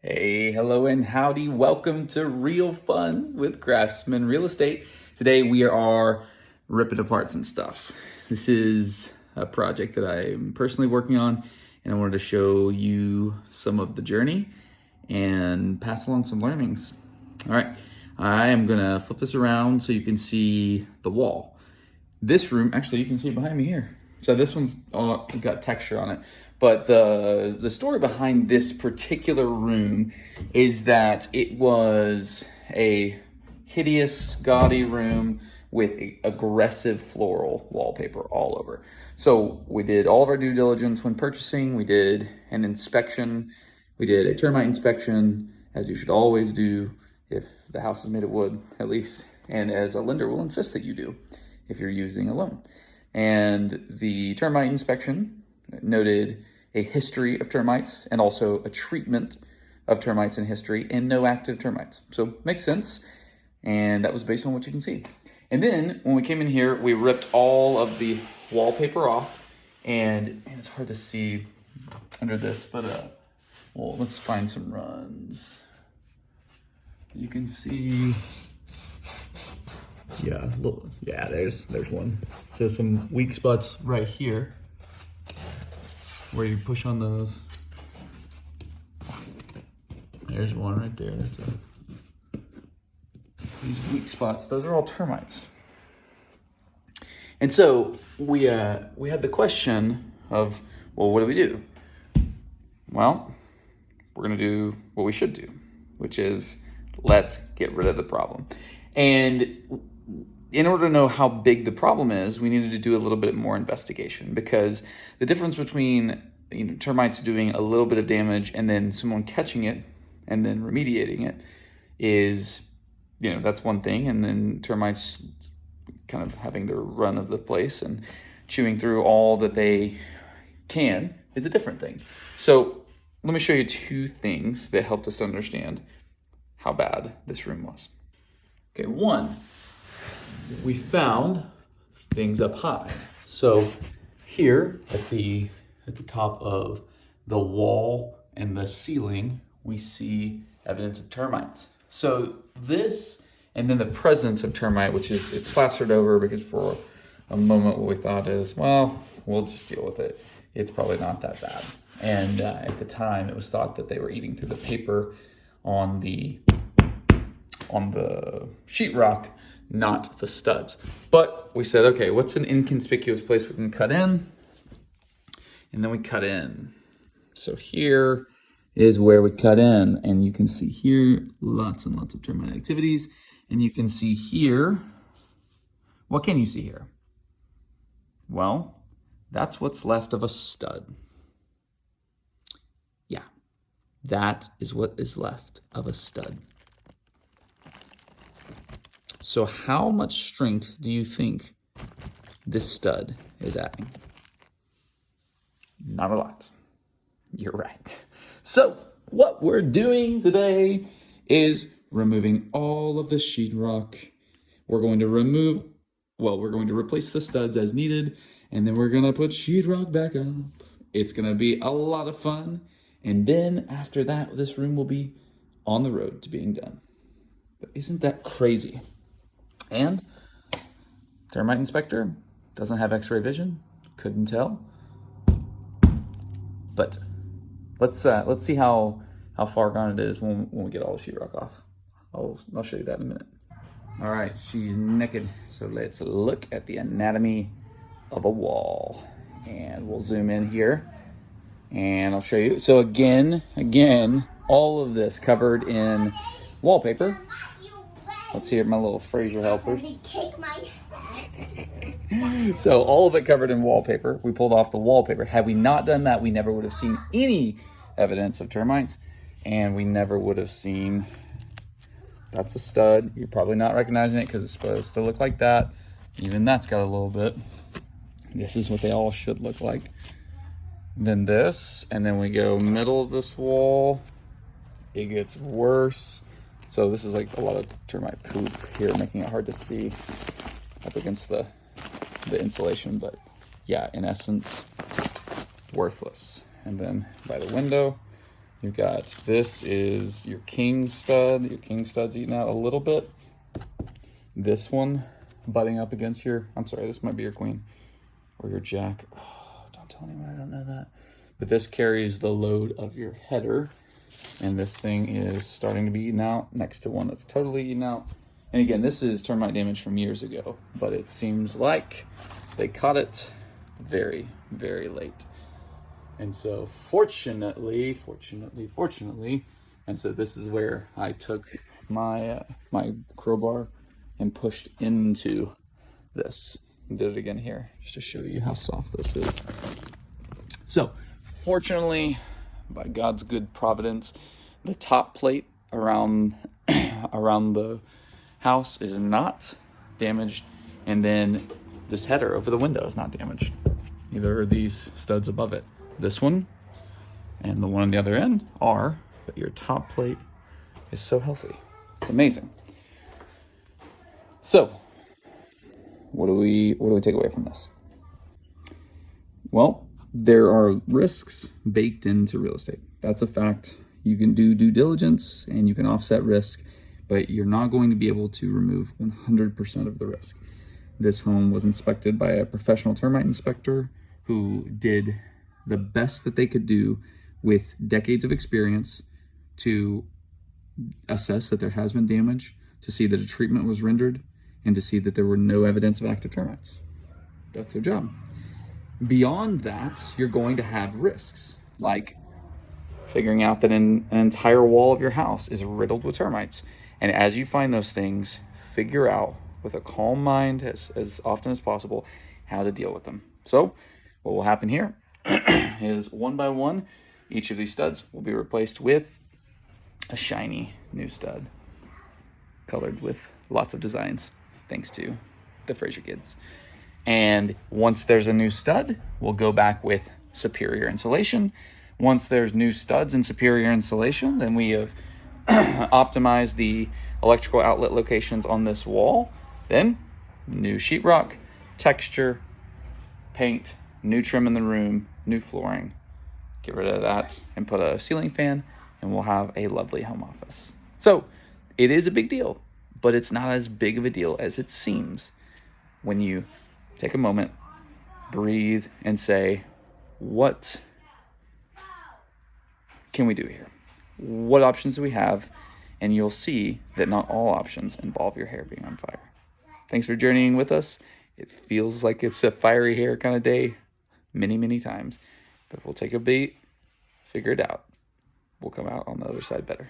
Hey, hello and howdy. Welcome to Real Fun with Craftsman Real Estate. Today we are ripping apart some stuff. This is a project that I'm personally working on, and I wanted to show you some of the journey and pass along some learnings. All right, I am gonna flip this around so you can see the wall. This room, actually you can see it behind me here. So this one's got texture on it. But the story behind this particular room is that it was a hideous, gaudy room with aggressive floral wallpaper all over. So we did all of our due diligence when purchasing. We did an inspection. We did a termite inspection, as you should always do if the house is made of wood, at least, and as a lender will insist that you do if you're using a loan. And the termite inspection noted a history of termites and also a treatment of termites in history and no active termites. So makes sense. And that was based on what you can see. And then when we came in here, we ripped all of the wallpaper off, and it's hard to see under this, but well, let's find some runs. You can see, yeah, there's one. So some weak spots right here, where you push on those. There's one right there. That's these weak spots. Those are all termites. And so we had the question of, well, what do we do? Well, we're gonna do what we should do, which is let's get rid of the problem. And in order to know how big the problem is, we needed to do a little bit more investigation, because the difference between termites doing a little bit of damage and then someone catching it and then remediating it is, that's one thing. And then termites kind of having their run of the place and chewing through all that they can is a different thing. So let me show you two things that helped us understand how bad this room was. Okay, one, we found things up high. So here at the top of the wall and the ceiling, we see evidence of termites. So this, and then the presence of termite, which is it's plastered over, because for a moment what we thought is, well, we'll just deal with it. It's probably not that bad. And at the time it was thought that they were eating through the paper on the sheetrock, not the studs. But we said, okay, what's an inconspicuous place we can cut in? And then we cut in. So here is where we cut in, and you can see here lots and lots of termite activities. And you can see here, what can you see here? Well, that's what's left of a stud. Yeah, that is what is left of a stud. So how much strength do you think this stud is adding? Not a lot. You're right. So what we're doing today is removing all of the sheetrock. We're going to replace the studs as needed, and then we're going to put sheetrock back up. It's going to be a lot of fun. And then after that, this room will be on the road to being done. But isn't that crazy? And termite inspector doesn't have x-ray vision, couldn't tell. But let's see how far gone it is when we get all the sheetrock off. I'll show you that in a minute. All right, she's naked. So let's look at the anatomy of a wall. And we'll zoom in here and I'll show you. So again, all of this covered in wallpaper. Let's see my little Fraser helpers. So all of it covered in wallpaper. We pulled off the wallpaper. Had we not done that, we never would have seen any evidence of termites, and we never would have seen, that's a stud. You're probably not recognizing it because it's supposed to look like that. Even that's got a little bit. This is what they all should look like. Then this, and then we go middle of this wall. It gets worse. So this is like a lot of termite poop here, making it hard to see up against the insulation. But yeah, in essence, worthless. And then by the window, You've got, this is your king stud. Your king stud's eating out a little bit. This one butting up against your, I'm sorry, this might be your queen or your jack. Oh, don't tell anyone I don't know that. But this carries the load of your header. And this thing is starting to be eaten out next to one that's totally eaten out. And again, this is termite damage from years ago, but it seems like they caught it very, very late. And so fortunately, and so this is where I took my my crowbar and pushed into this. Did it again here, just to show you how soft this is. So fortunately, by God's good providence, the top plate around around the house is not damaged, and then this header over the window is not damaged. Neither are these studs above it. This one and the one on the other end are, but your top plate is so healthy. It's amazing. So, what do we take away from this? Well, there are risks baked into real estate. That's a fact. You can do due diligence and you can offset risk, but you're not going to be able to remove 100% of the risk. This home was inspected by a professional termite inspector who did the best that they could do with decades of experience to assess that there has been damage, to see that a treatment was rendered, and to see that there were no evidence of active termites. That's their job. Beyond that, you're going to have risks, like figuring out that an entire wall of your house is riddled with termites. And as you find those things, figure out with a calm mind as often as possible how to deal with them. So what will happen here is one by one, each of these studs will be replaced with a shiny new stud colored with lots of designs, thanks to the Fraser kids. And once there's a new stud, we'll go back with superior insulation. Once there's new studs and superior insulation, then we have optimized the electrical outlet locations on this wall. Then new sheetrock, texture, paint, new trim in the room, new flooring. Get rid of that and put a ceiling fan, and we'll have a lovely home office. So it is a big deal, but it's not as big of a deal as it seems when you take a moment, breathe, and say, what can we do here? What options do we have? And you'll see that not all options involve your hair being on fire. Thanks for journeying with us. It feels like it's a fiery hair kind of day many, many times. But if we'll take a beat, figure it out, we'll come out on the other side better.